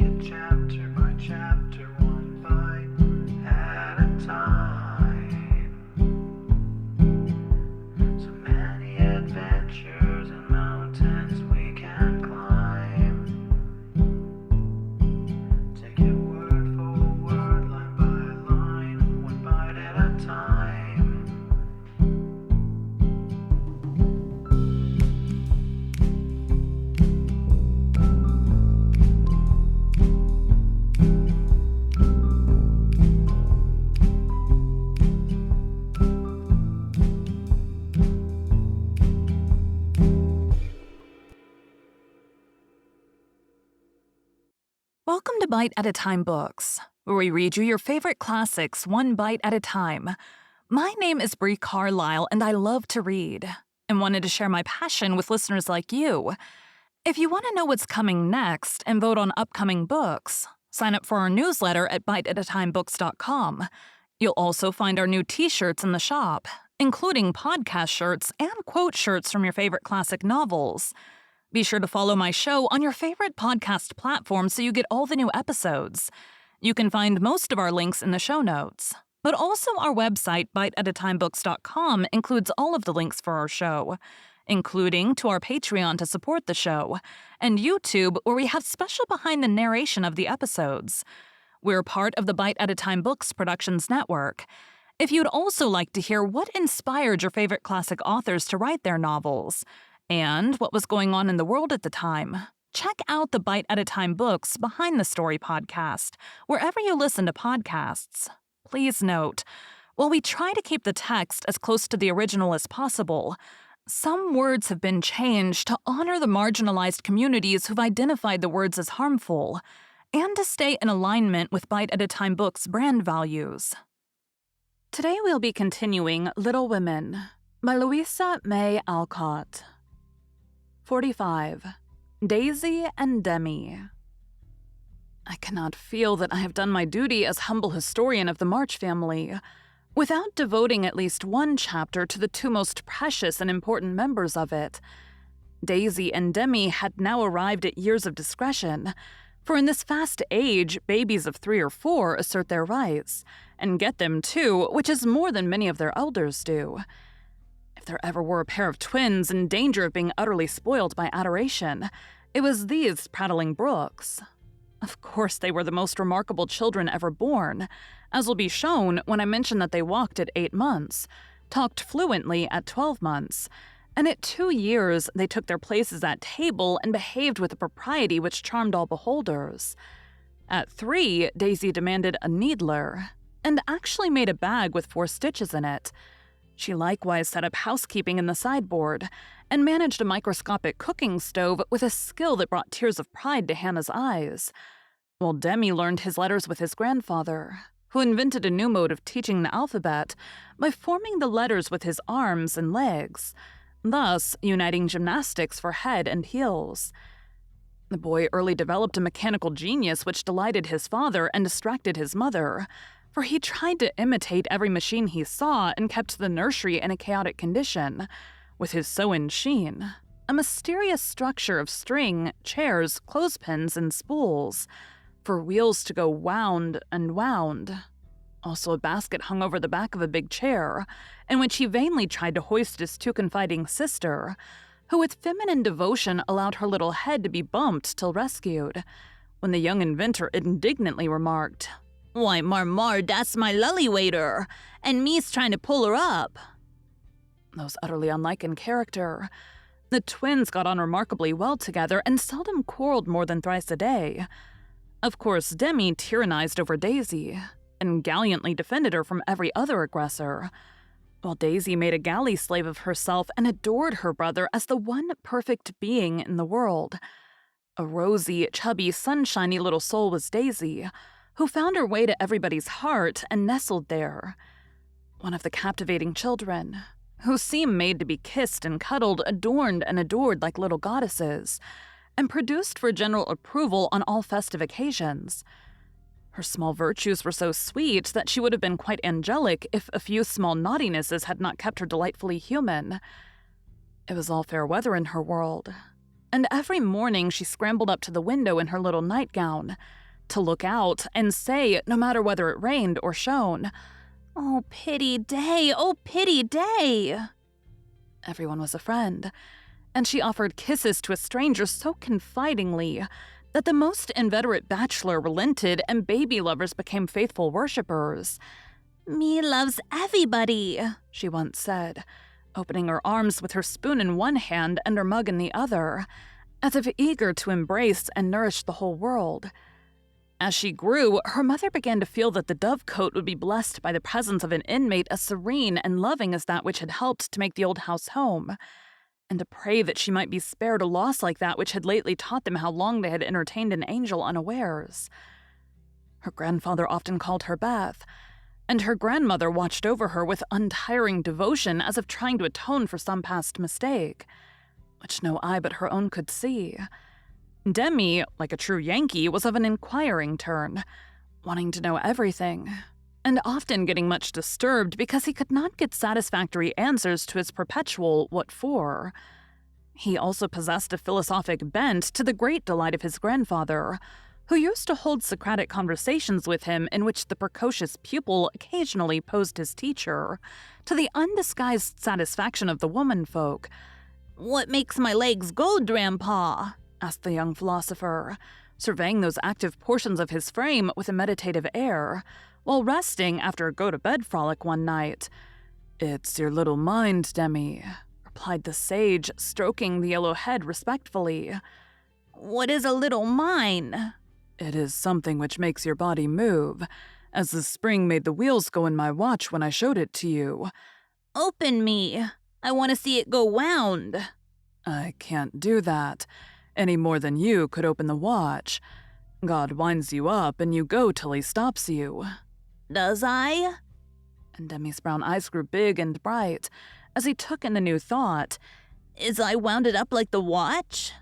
it chapter by chapter, one bite at a time. So many adventures and mountains we can climb. Take it word for word, line by line, one bite at a time. Welcome to Bite at a Time Books, where we read you your favorite classics one bite at a time. My name is Bree Carlile, and I love to read, and wanted to share my passion with listeners like you. If you want to know what's coming next and vote on upcoming books, sign up for our newsletter at biteatatimebooks.com. You'll also find our new t-shirts in the shop, including podcast shirts and quote shirts from your favorite classic novels. Be sure to follow my show on your favorite podcast platform so you get all the new episodes. You can find most of our links in the show notes. But also our website, biteatatimebooks.com, includes all of the links for our show, including to our Patreon to support the show, and YouTube, where we have special behind the narration of the episodes. We're part of the Bite at a Time Books Productions Network. If you'd also like to hear what inspired your favorite classic authors to write their novels, and what was going on in the world at the time, check out the Bite at a Time Books Behind the Story podcast, wherever you listen to podcasts. Please note, while we try to keep the text as close to the original as possible, some words have been changed to honor the marginalized communities who've identified the words as harmful, and to stay in alignment with Bite at a Time Books' brand values. Today we'll be continuing Little Women by Louisa May Alcott. 45. Daisy and Demi. I cannot feel that I have done my duty as humble historian of the March family without devoting at least one chapter to the two most precious and important members of it. Daisy and Demi had now arrived at years of discretion, for in this fast age, babies of 3 or 4 assert their rights, and get them too, which is more than many of their elders do. If there ever were a pair of twins in danger of being utterly spoiled by adoration, it was these prattling brooks. Of course, they were the most remarkable children ever born, as will be shown when I mention that they walked at 8 months, talked fluently at 12 months, and at 2 years they took their places at table and behaved with a propriety which charmed all beholders. At 3, Daisy demanded a needler, and actually made a bag with 4 stitches in it. She likewise set up housekeeping in the sideboard, and managed a microscopic cooking stove with a skill that brought tears of pride to Hannah's eyes, while Demi learned his letters with his grandfather, who invented a new mode of teaching the alphabet by forming the letters with his arms and legs, thus uniting gymnastics for head and heels. The boy early developed a mechanical genius which delighted his father and distracted his mother, for he tried to imitate every machine he saw and kept the nursery in a chaotic condition, with his sew-in sheen, a mysterious structure of string, chairs, clothespins, and spools, for wheels to go wound and wound. Also a basket hung over the back of a big chair, in which he vainly tried to hoist his too confiding sister, who with feminine devotion allowed her little head to be bumped till rescued, when the young inventor indignantly remarked, "Why, Mar, that's my lully waiter, and me's trying to pull her up." Those utterly unlike in character. The twins got on remarkably well together and seldom quarreled more than thrice a day. Of course, Demi tyrannized over Daisy, and gallantly defended her from every other aggressor, while Daisy made a galley slave of herself and adored her brother as the one perfect being in the world. A rosy, chubby, sunshiny little soul was Daisy, who found her way to everybody's heart and nestled there. One of the captivating children, who seemed made to be kissed and cuddled, adorned and adored like little goddesses, and produced for general approval on all festive occasions. Her small virtues were so sweet that she would have been quite angelic if a few small naughtinesses had not kept her delightfully human. It was all fair weather in her world, and every morning she scrambled up to the window in her little nightgown to look out and say, no matter whether it rained or shone, "Oh, pity day, oh, pity day." Everyone was a friend, and she offered kisses to a stranger so confidingly that the most inveterate bachelor relented and baby lovers became faithful worshippers. "Me loves everybody," she once said, opening her arms with her spoon in one hand and her mug in the other, as if eager to embrace and nourish the whole world. As she grew, her mother began to feel that the dovecote would be blessed by the presence of an inmate as serene and loving as that which had helped to make the old house home, and to pray that she might be spared a loss like that which had lately taught them how long they had entertained an angel unawares. Her grandfather often called her Beth, and her grandmother watched over her with untiring devotion as if trying to atone for some past mistake, which no eye but her own could see. Demi, like a true Yankee, was of an inquiring turn, wanting to know everything, and often getting much disturbed because he could not get satisfactory answers to his perpetual "what for?" He also possessed a philosophic bent to the great delight of his grandfather, who used to hold Socratic conversations with him in which the precocious pupil occasionally posed his teacher, to the undisguised satisfaction of the womenfolk. "What makes my legs go, Grandpa?" asked the young philosopher, surveying those active portions of his frame with a meditative air, while resting after a go-to-bed frolic one night. "It's your little mind, Demi," replied the sage, stroking the yellow head respectfully. "What is a little mine?" "It is something which makes your body move, as the spring made the wheels go in my watch when I showed it to you." "Open me. I want to see it go wound." "I can't do that, any more than you could open the watch. God winds you up and you go till he stops you." "Does I?" And Demi's brown eyes grew big and bright as he took in the new thought. "Is I wound it up like the watch?"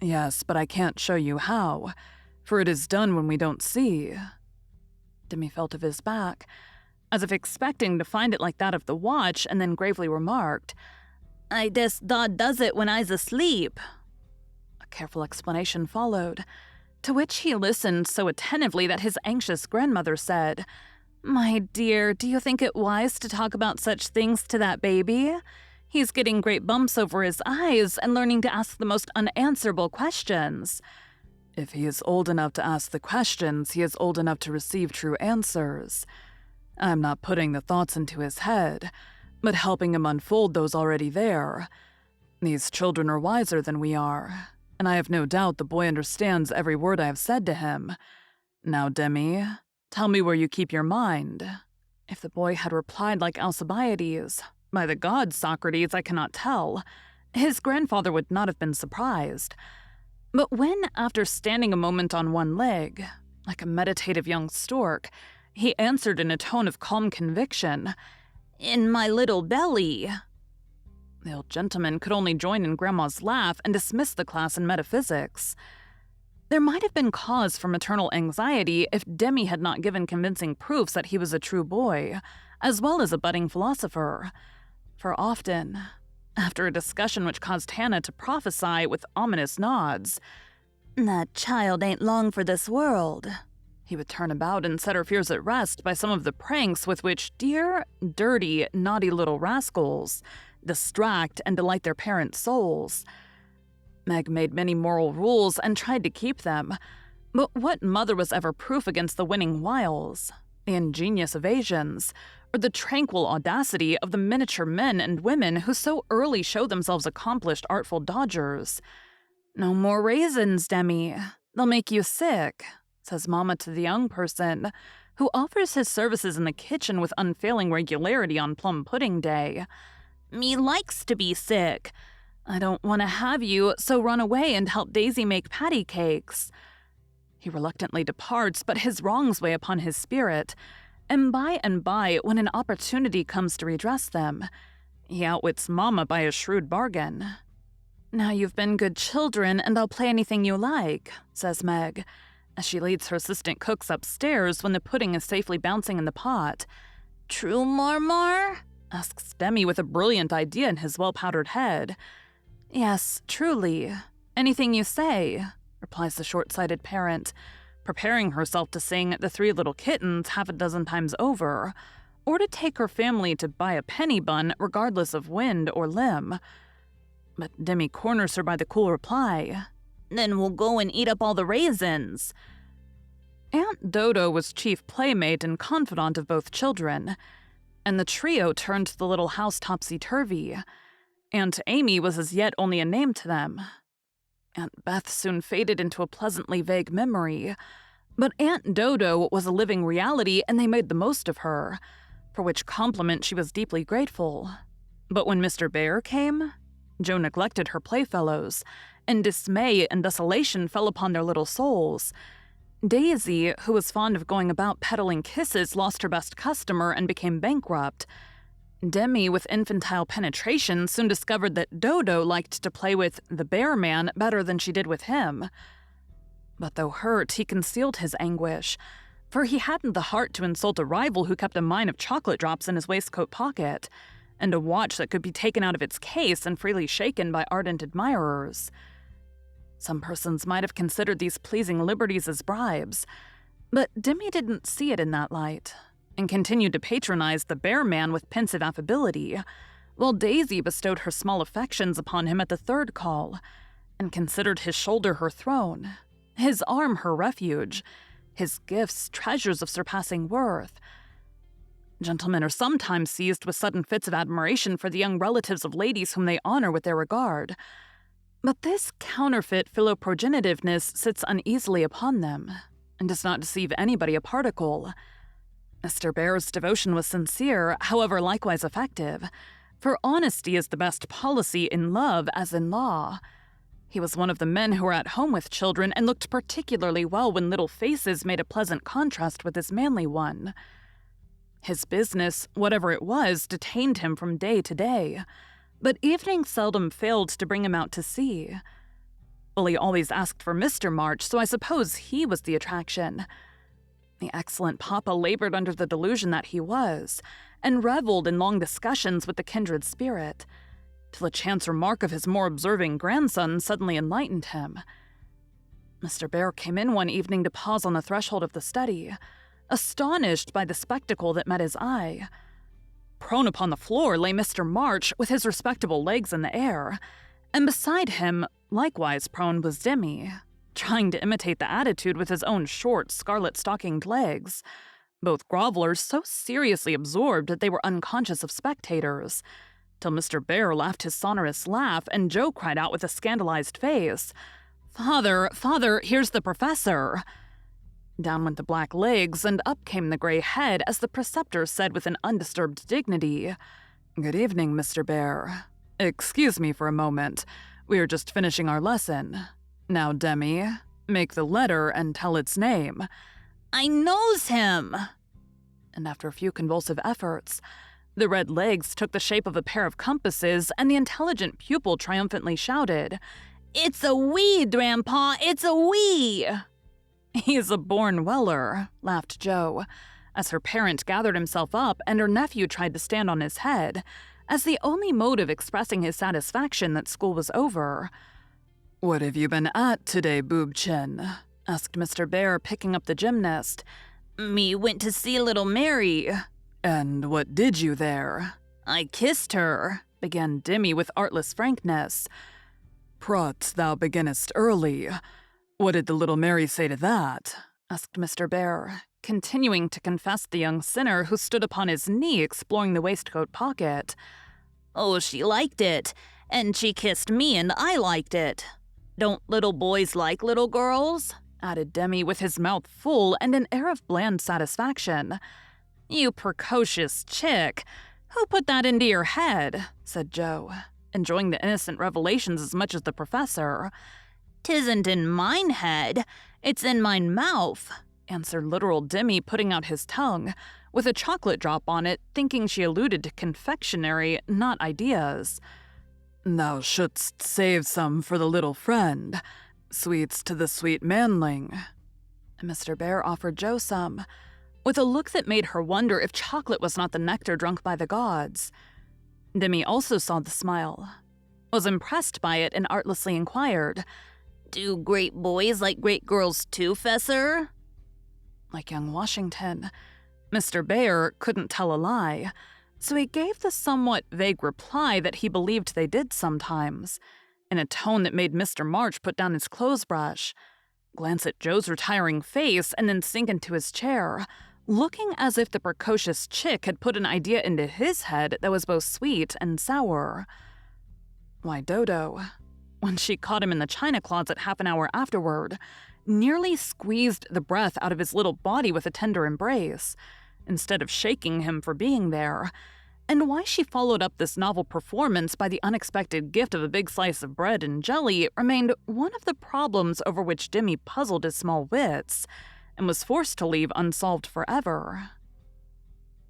"Yes, but I can't show you how, for it is done when we don't see." Demi felt of his back, as if expecting to find it like that of the watch, and then gravely remarked, "I guess Dodd does it when I's asleep." A careful explanation followed, to which he listened so attentively that his anxious grandmother said, "My dear, do you think it wise to talk about such things to that baby? He's getting great bumps over his eyes and learning to ask the most unanswerable questions." "If he is old enough to ask the questions, he is old enough to receive true answers. I'm not putting the thoughts into his head, but helping him unfold those already there. These children are wiser than we are, and I have no doubt the boy understands every word I have said to him. Now, Demi, tell me where you keep your mind." If the boy had replied like Alcibiades, "By the gods, Socrates, I cannot tell," his grandfather would not have been surprised. But when, after standing a moment on one leg, like a meditative young stork, he answered in a tone of calm conviction, "In my little belly," the old gentleman could only join in Grandma's laugh and dismiss the class in metaphysics. There might have been cause for maternal anxiety if Demi had not given convincing proofs that he was a true boy, as well as a budding philosopher. For often, after a discussion which caused Hannah to prophesy with ominous nods, "That child ain't long for this world," he would turn about and set her fears at rest by some of the pranks with which dear, dirty, naughty little rascals distract and delight their parents' souls. Meg made many moral rules and tried to keep them, but what mother was ever proof against the winning wiles, the ingenious evasions, or the tranquil audacity of the miniature men and women who so early show themselves accomplished artful dodgers? "No more raisins, Demi. They'll make you sick," says Mama to the young person, who offers his services in the kitchen with unfailing regularity on plum pudding day. "Me likes to be sick. I don't want to have you, so run away and help Daisy make patty cakes." He reluctantly departs, but his wrongs weigh upon his spirit, and by, when an opportunity comes to redress them, he outwits Mama by a shrewd bargain. "Now you've been good children, and I'll play anything you like," says Meg, as she leads her assistant cooks upstairs when the pudding is safely bouncing in the pot. "True, Marmar?" asks Demi with a brilliant idea in his well-powdered head. "Yes, truly. "Anything you say," replies the short-sighted parent, preparing herself to sing The Three Little Kittens half a dozen times over, or to take her family to buy a penny bun regardless of wind or limb. But Demi corners her by the cool reply, "Then we'll go and eat up all the raisins." Aunt Dodo was chief playmate and confidant of both children, and the trio turned the little house topsy-turvy. Aunt Amy was as yet only a name to them. Aunt Beth soon faded into a pleasantly vague memory, but Aunt Dodo was a living reality and they made the most of her, for which compliment she was deeply grateful. But when Mr. Bear came, Jo neglected her playfellows, and dismay and desolation fell upon their little souls. Daisy, who was fond of going about peddling kisses, lost her best customer and became bankrupt. Demi, with infantile penetration, soon discovered that Dodo liked to play with the bear man better than she did with him. But though hurt, he concealed his anguish, for he hadn't the heart to insult a rival who kept a mine of chocolate drops in his waistcoat pocket, and a watch that could be taken out of its case and freely shaken by ardent admirers. Some persons might have considered these pleasing liberties as bribes, but Demi didn't see it in that light, and continued to patronize the bear man with pensive affability, while Daisy bestowed her small affections upon him at the third call, and considered his shoulder her throne, his arm her refuge, his gifts treasures of surpassing worth. Gentlemen are sometimes seized with sudden fits of admiration for the young relatives of ladies whom they honor with their regard, but this counterfeit philoprogenitiveness sits uneasily upon them, and does not deceive anybody a particle. Mr. Bear's devotion was sincere, however likewise effective, for honesty is the best policy in love as in law. He was one of the men who were at home with children and looked particularly well when little faces made a pleasant contrast with his manly one. His business, whatever it was, detained him from day to day, but evening seldom failed to bring him out to sea. Billy always asked for Mr. March, so I suppose he was the attraction. The excellent papa labored under the delusion that he was, and reveled in long discussions with the kindred spirit, till a chance remark of his more observing grandson suddenly enlightened him. Mr. Bear came in one evening to pause on the threshold of the study, astonished by the spectacle that met his eye. Prone upon the floor lay Mr. March with his respectable legs in the air, and beside him, likewise prone, was Demi, trying to imitate the attitude with his own short, scarlet-stockinged legs, both grovelers so seriously absorbed that they were unconscious of spectators, till Mr. Bear laughed his sonorous laugh, and Jo cried out with a scandalized face, Father, here's the professor!" Down went the black legs, and up came the gray head as the preceptor said with an undisturbed dignity, "Good evening, Mr. Bear. Excuse me for a moment. We are just finishing our lesson. Now, Demi, make the letter and tell its name." "I knows him!" And after a few convulsive efforts, the red legs took the shape of a pair of compasses, and the intelligent pupil triumphantly shouted, "It's a we, Grandpa, it's a we!" "He's a born Weller," laughed Jo, as her parent gathered himself up and her nephew tried to stand on his head, as the only mode of expressing his satisfaction that school was over. "What have you been at today, Boobchin?" asked Mr. Bear, picking up the gymnast. "Me went to see little Mary." "And what did you there?" "I kissed her," began Demi with artless frankness. "Prut, thou beginnest early. What did the little Mary say to that?" asked Mr. Bear, continuing to confess the young sinner who stood upon his knee exploring the waistcoat pocket. "Oh, she liked it, and she kissed me and I liked it. Don't little boys like little girls?" added Demi with his mouth full and an air of bland satisfaction. "You precocious chick! Who put that into your head?" said Jo, enjoying the innocent revelations as much as the professor. "'Tisn't in mine head, it's in mine mouth," answered literal Demi, putting out his tongue, with a chocolate drop on it, thinking she alluded to confectionery, not ideas. "Thou shouldst save some for the little friend. Sweets to the sweet manling." And Mr. Bear offered Jo some, with a look that made her wonder if chocolate was not the nectar drunk by the gods. Demi also saw the smile, was impressed by it and artlessly inquired, "Do great boys like great girls too, Fessor?" Like young Washington, Mr. Bear couldn't tell a lie, so he gave the somewhat vague reply that he believed they did sometimes, in a tone that made Mr. March put down his clothes brush, glance at Joe's retiring face, and then sink into his chair, looking as if the precocious chick had put an idea into his head that was both sweet and sour. Why, Dodo, when she caught him in the china closet half an hour afterward, nearly squeezed the breath out of his little body with a tender embrace, instead of shaking him for being there, and why she followed up this novel performance by the unexpected gift of a big slice of bread and jelly remained one of the problems over which Demi puzzled his small wits, and was forced to leave unsolved forever.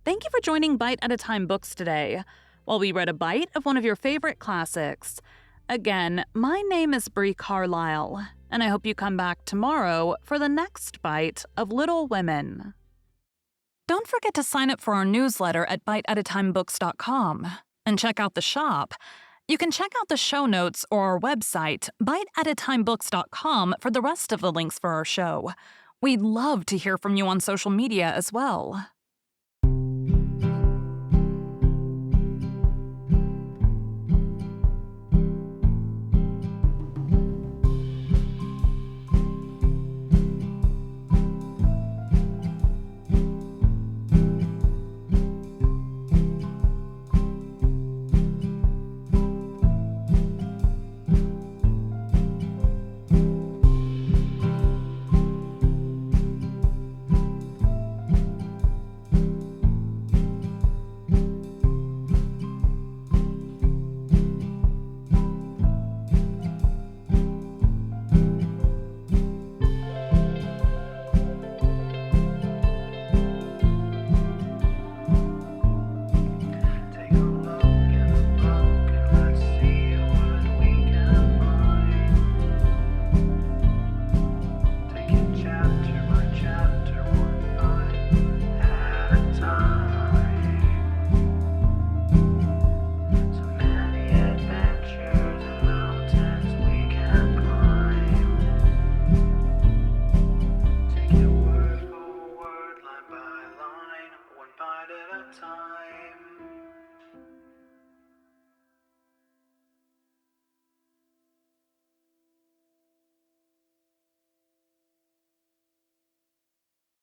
Thank you for joining Bite at a Time Books today, while we read a bite of one of your favorite classics. Again, my name is Bree Carlile, and I hope you come back tomorrow for the next bite of Little Women. Don't forget to sign up for our newsletter at biteatatimebooks.com and check out the shop. You can check out the show notes or our website, biteatatimebooks.com, for the rest of the links for our show. We'd love to hear from you on social media as well.